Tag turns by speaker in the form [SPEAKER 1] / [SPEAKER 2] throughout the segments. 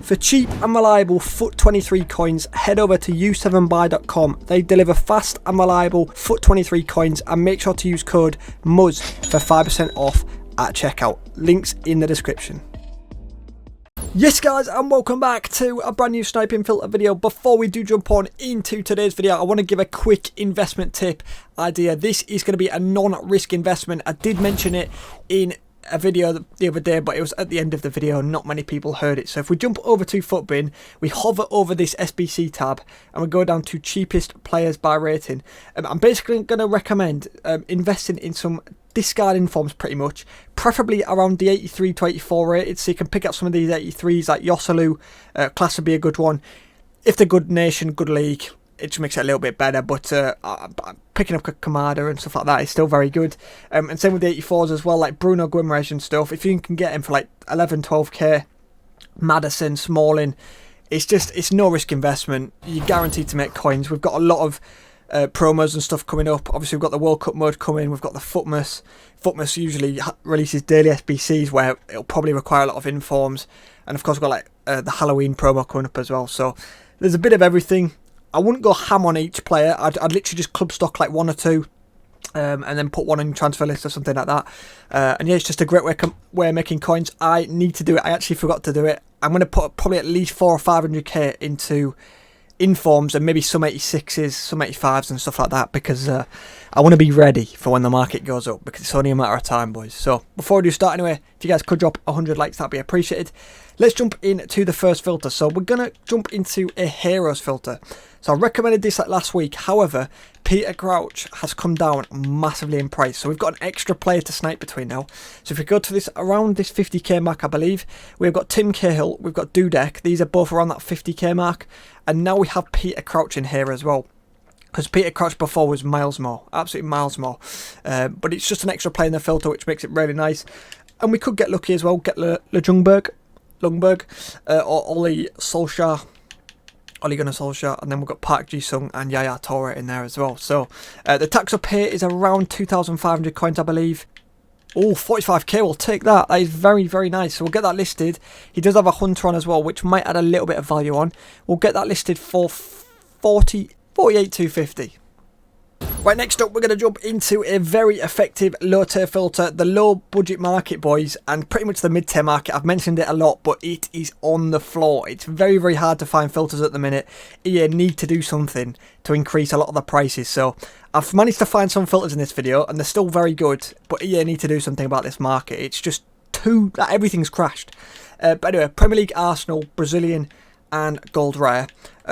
[SPEAKER 1] For cheap and reliable FUT23 coins, head over to u7buy.com. They deliver fast and reliable FUT23 coins, and make sure to use code MUZZ for 5% off at checkout. Links in the description. Yes guys, and welcome back to a brand new sniping filter video. Before we do jump on into today's video, I want to give a quick investment tip idea. This is going to be a non-risk investment. I did mention it in a video the other day, but it was at the end of the video, not many people heard it. So if we jump over to FUTBin, we hover over this SBC tab and we go down to cheapest players by rating. I'm basically going to recommend investing in some discarding forms, pretty much, preferably around the 83 to 84 rated, so you can pick up some of these 83s like Yosselu. Class would be a good one. If they're good nation, good league, it just makes it a little bit better, but picking up a Kamada and stuff like that is still very good. And same with the 84s as well, like Bruno Guimaraes and stuff. If you can get him for like 11, 12k, Maddison, Smalling, it's no risk investment. You're guaranteed to make coins. We've got a lot of promos and stuff coming up. Obviously, we've got the World Cup mode coming. We've got the FUTmas. FUTmas usually releases daily SBCs where it'll probably require a lot of informs. And of course, we've got like the Halloween promo coming up as well. So there's a bit of everything. I wouldn't go ham on each player. I'd literally just club stock like one or two, and then put one on your transfer list or something like that. And yeah, it's just a great way of making coins. I need to do it. I actually forgot to do it. I'm going to put probably at least 400 or 500k into informs and maybe some 86s, some 85s and stuff like that, because I want to be ready for when the market goes up, because it's only a matter of time, boys. So before we do start anyway, if you guys could drop 100 likes, that'd be appreciated. Let's jump into the first filter. So we're going to jump into a heroes filter. So I recommended this like last week. However, Peter Crouch has come down massively in price. So we've got an extra player to snipe between now. So if we go to this, around this 50k mark, I believe, we've got Tim Cahill, we've got Dudek. These are both around that 50k mark. And now we have Peter Crouch in here as well, because Peter Crouch before was miles more, absolutely miles more. But it's just an extra player in the filter, which makes it really nice. And we could get lucky as well, get Lungberg, or Ole Solskjaer. Ole Gunnar Solskjaer, and then we've got Park Ji-sung and Yaya Toure in there as well. So the tax up here is around 2,500 coins, I believe. Oh, 45k, we'll take that. That is very, very nice. So we'll get that listed. He does have a hunter on as well, which might add a little bit of value on. We'll get that listed for 48,250. Right, next up, we're going to jump into a very effective low-tier filter, the low-budget market, boys, and pretty much the mid-tier market. I've mentioned it a lot, but it is on the floor. It's very, very hard to find filters at the minute. EA need to do something to increase a lot of the prices. So I've managed to find some filters in this video, and they're still very good, but EA need to do something about this market. It's just everything's crashed. But anyway, Premier League, Arsenal, Brazilian, and Gold Rare.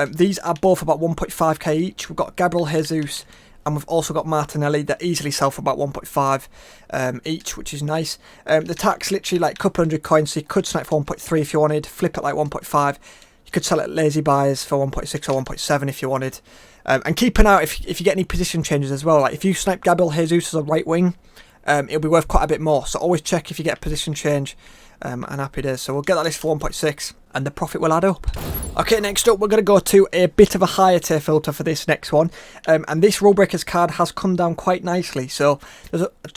[SPEAKER 1] These are both about 1.5k each. We've got Gabriel Jesus, and we've also got Martinelli that easily sell for about 1.5 each, which is nice. The tax literally like a couple hundred coins, so you could snipe for 1.3 if you wanted, flip it like 1.5. You could sell it at lazy buyers for 1.6 or 1.7 if you wanted. And keep an eye out if you get any position changes as well. Like if you snipe Gabriel Jesus as a right wing, it'll be worth quite a bit more. So always check if you get a position change. And happy days. So we'll get that list for 1.6 and the profit will add up. Okay, next up we're going to go to a bit of a higher tier filter for this next one. And this Rule Breakers card has come down quite nicely. So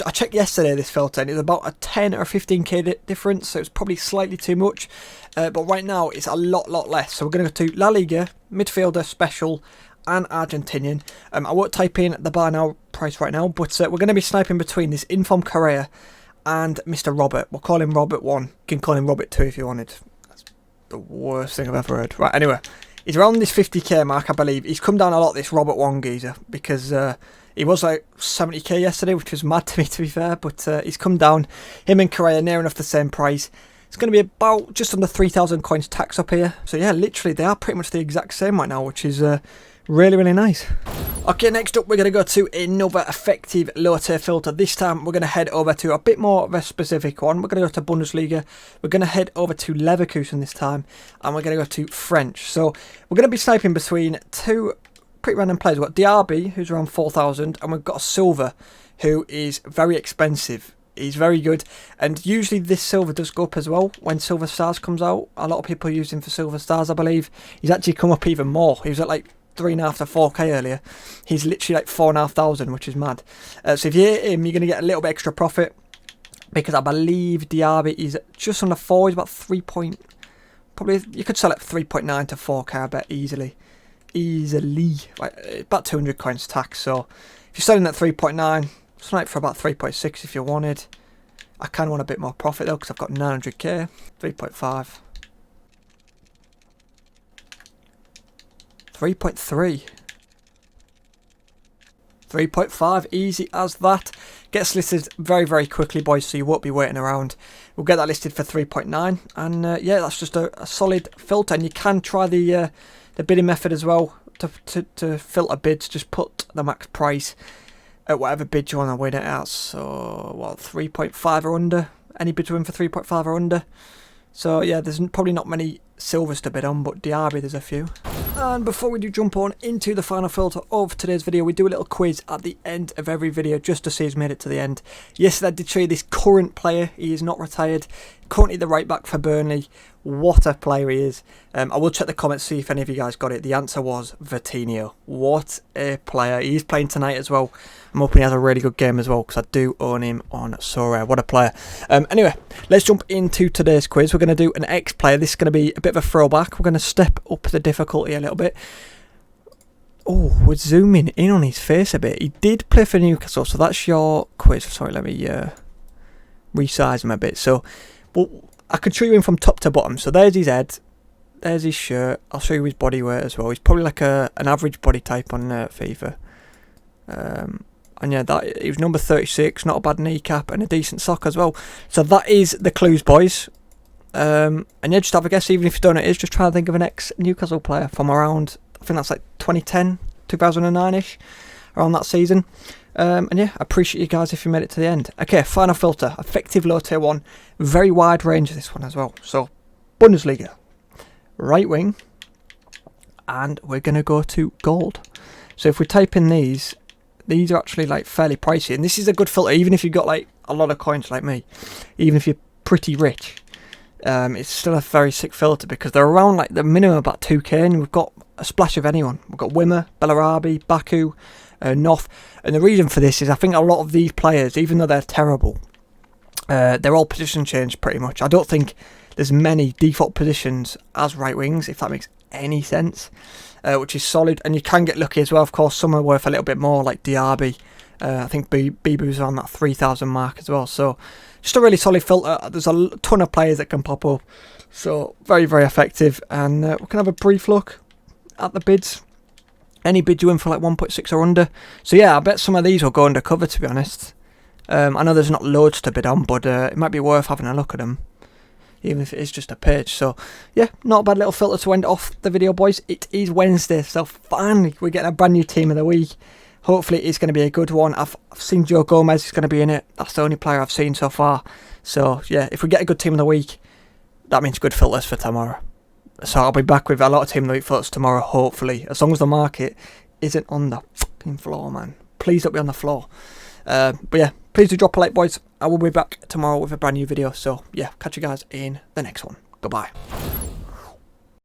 [SPEAKER 1] I checked yesterday this filter and it was about a 10 or 15k difference. So it's probably slightly too much. But right now it's a lot less. So we're going to go to La Liga, midfielder, special, and Argentinian. I won't type in the bar now price right now, but we're going to be sniping between this Inform Correa and Mr. Robert. We'll call him Robert 1. You can call him Robert 2 if you wanted. That's the worst thing I've ever heard. Right, anyway, he's around this 50k mark, I believe. He's come down a lot, this Robert 1 geezer, because he was like 70k yesterday, which was mad to me, to be fair, but he's come down. Him and Correa near enough the same price. It's going to be about just under 3,000 coins tax up here. So yeah, literally, they are pretty much the exact same right now, which is really nice. Okay, next up we're going to go to another effective low tier filter. This time we're going to head over to a bit more of a specific one. We're going to go to Bundesliga. We're going to head over to Leverkusen this time, and we're going to go to French. So we're going to be sniping between two pretty random players. We've got Diaby, who's around 4,000, and we've got Silva, who is very expensive. He's very good, and usually this silver does go up as well when Silver Stars comes out. A lot of people use him for Silver Stars, I believe. He's actually come up even more. He was at like 3.5 to 4k earlier. He's literally like 4,500, which is mad. So if you hit him, you're going to get a little bit extra profit, because I believe Diaby is just under 4. He's about 3.1 Probably you could sell it 3.9 to 4k, I bet, easily. Like, about 200 coins tax. So if you're selling at 3.9, snipe for about 3.6 if you wanted. I kind of want a bit more profit though, because I've got 900k. 3.5. 3.3. 3.5, easy as that. Gets listed very, very quickly, boys, so you won't be waiting around. We'll get that listed for 3.9, and yeah, that's just a solid filter. And you can try the bidding method as well to filter bids. Just put the max price at whatever bid you want to win it at. So, well, 3.5 or under. Any bids win for 3.5 or under. So yeah, there's probably not many silvers to bid on, but Diaby there's a few. And before we do jump on into the final filter of today's video, we do a little quiz at the end of every video just to see who's made it to the end. Yesterday I did show you this current player. He is not retired. Currently the right back for Burnley. What a player he is. I will check the comments, see if any of you guys got it. The answer was Vitinho. What a player. He's playing tonight as well. I'm hoping he has a really good game as well, because I do own him on SoRare. What a player. Anyway, let's jump into today's quiz. We're going to do an ex-player. This is going to be a bit of a throwback. We're going to step up the difficulty a little bit. Oh, we're zooming in on his face a bit. He did play for Newcastle, so that's your quiz. Sorry, let me resize him a bit. So, well, I could show you him from top to bottom. So there's his head, there's his shirt. I'll show you his body weight as well. He's probably like an average body type on FIFA. And yeah, he was number 36, not a bad kneecap and a decent sock as well. So that is the clues, boys. And yeah, just have a guess, even if you don't know what it is. Just try to think of an ex-Newcastle player from around, I think that's like 2010, 2009-ish, around that season. And yeah, I appreciate you guys if you made it to the end. Okay, final filter, effective low tier 1. Very wide range of this one as well. So, Bundesliga, right wing, and we're going to go to gold. So if we type in these are actually like fairly pricey. And this is a good filter, even if you've got like a lot of coins like me. Even if you're pretty rich. It's still a very sick filter, because they're around like the minimum about 2k, and we've got a splash of anyone. We've got Wimmer, Bellarabi, Baku, Noth. And the reason for this is I think a lot of these players, even though they're terrible, they're all position changed pretty much. I don't think there's many default positions as right wings, if that makes any sense, which is solid. And you can get lucky as well. Of course, some are worth a little bit more, like Diaby. I think Bibu's on that 3,000 mark as well. So just a really solid filter. There's a ton of players that can pop up. So very, very effective. And we can have a brief look at the bids. Any bid you win for like 1.6 or under. So yeah, I bet some of these will go undercover, to be honest. I know there's not loads to bid on, but it might be worth having a look at them, even if it is just a page. So yeah, not a bad little filter to end off the video, boys. It is Wednesday, so finally we're getting a brand new team of the week. Hopefully it's going to be a good one. I've seen Joe Gomez is going to be in it. That's the only player I've seen so far. So yeah, if we get a good team of the week, that means good filters for tomorrow. So I'll be back with a lot of team of the week filters tomorrow, hopefully. As long as the market isn't on the fucking floor, man. Please don't be on the floor. But yeah, please do drop a like, boys. I will be back tomorrow with a brand new video. So yeah, catch you guys in the next one. Goodbye.